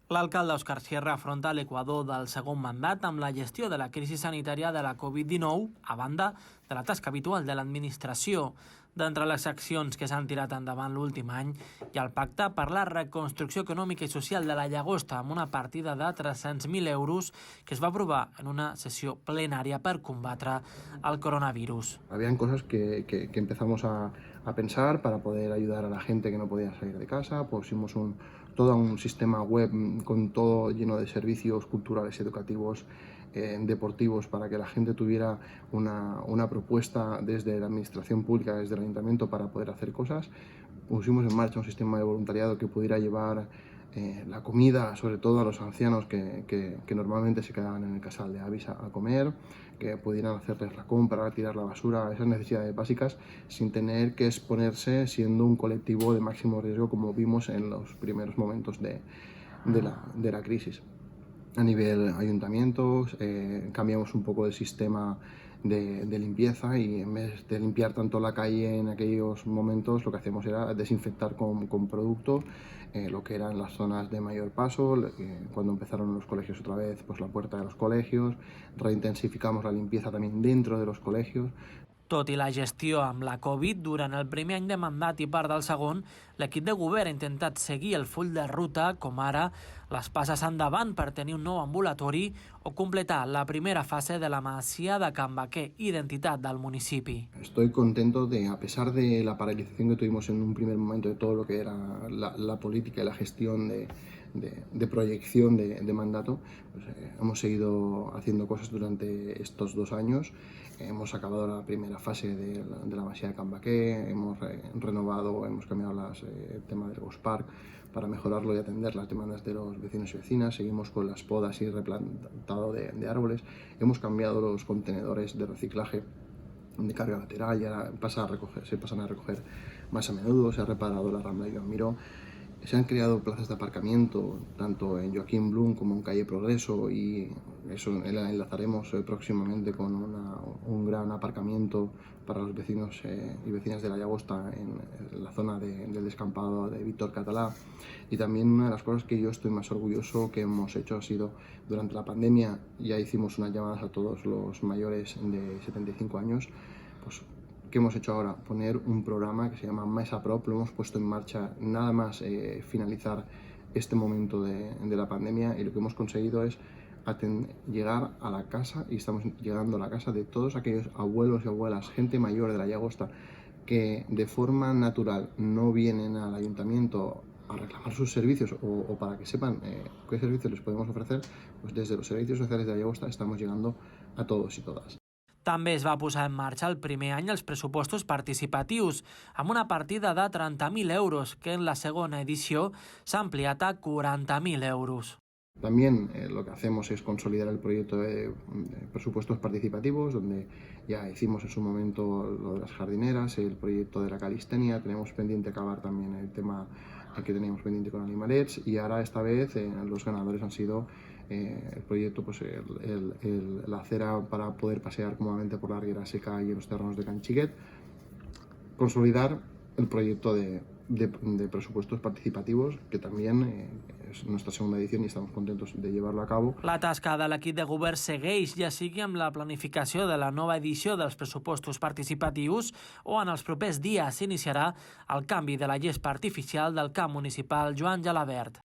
L'alcalde Òscar Sierra afronta l'equador del segon mandat amb la gestió de la crisi sanitària de la Covid-19, a banda de la tasca habitual de l'administració. D'entre les accions que s'han tirat endavant l'últim any hi ha el pacte per la reconstrucció econòmica i social de la Llagosta amb una partida de 300.000 euros que es va aprovar en una sessió plenària per combatre el coronavirus. Habían cosas que empezamos a pensar para poder ayudar a la gente que no podía salir de casa. Pusimos todo un sistema web con todo lleno de servicios culturales, educativos, deportivos, para que la gente tuviera una propuesta desde la administración pública, desde el ayuntamiento, para poder hacer cosas. Pusimos en marcha un sistema de voluntariado que pudiera llevar la comida, sobre todo a los ancianos que normalmente se quedaban en el casal de avis a comer, que pudieran hacerles la compra, tirar la basura, esas necesidades básicas, sin tener que exponerse siendo un colectivo de máximo riesgo, como vimos en los primeros momentos de la crisis. A nivel ayuntamientos, cambiamos un poco el sistema de limpieza y en vez de limpiar tanto la calle en aquellos momentos, lo que hacemos era desinfectar con producto lo que eran las zonas de mayor paso. Cuando empezaron los colegios otra vez, pues la puerta de los colegios, reintensificamos la limpieza también dentro de los colegios. Tot i la gestió amb la Covid, durant el primer any de mandat i part del segon, l'equip de govern ha intentat seguir el full de ruta, com ara les passes endavant per tenir un nou ambulatori o completar la primera fase de la masia de Can Baquer, identitat del municipi. Estoy contento de, a pesar de la paralización que tuvimos en un primer momento de todo lo que era la política y la gestión de proyección de mandato, pues, hemos seguido haciendo cosas durante estos 2 años. Hemos acabado la primera fase de la masía de Can Baquer, hemos renovado, hemos cambiado el tema del Ghost Park para mejorarlo y atender las demandas de los vecinos y vecinas. Seguimos con las podas y replantado de árboles. Hemos cambiado los contenedores de reciclaje de carga lateral, ya se pasan a recoger más a menudo. Se ha reparado la Rambla Joan Miró. Se han creado plazas de aparcamiento tanto en Joaquín Blum como en Calle Progreso, y eso enlazaremos próximamente con un gran aparcamiento para los vecinos y vecinas de la Llagosta en la zona del descampado de Víctor Catalá. Y también una de las cosas que yo estoy más orgulloso que hemos hecho ha sido, durante la pandemia ya hicimos unas llamadas a todos los mayores de 75 años, pues ¿qué hemos hecho ahora? Poner un programa que se llama Mesa Prop. Lo hemos puesto en marcha nada más finalizar este momento de la pandemia, y lo que hemos conseguido es llegar a la casa, y estamos llegando a la casa de todos aquellos abuelos y abuelas, gente mayor de la Llagosta, que de forma natural no vienen al ayuntamiento a reclamar sus servicios o para que sepan qué servicios les podemos ofrecer. Pues desde los servicios sociales de la Llagosta estamos llegando a todos y todas. També es va posar en marxa el primer any els pressupostos participatius, amb una partida de 30.000 euros, que en la segona edició s'ha ampliat a 40.000 euros. También lo que hacemos es consolidar el proyecto de presupuestos participativos, donde ya hicimos en su momento lo de las jardineras, el proyecto de la calistenia. Tenemos pendiente acabar también el tema que teníamos pendiente con Animalets, y ahora esta vez los ganadores han sido el proyecto, pues la acera para poder pasear cómodamente por la Riera Seca y en los terrenos de Can Xiquet. Consolidar el proyecto de presupuestos participativos, que también és nuestra segunda edició i estem contents de llevar-lo a cabo. La tasca de l'equip de govern segueix, ja sigui amb la planificació de la nova edició dels pressupostos participatius o en els propers dies s'iniciarà el canvi de la gespa artificial del camp municipal Joan Gelabert.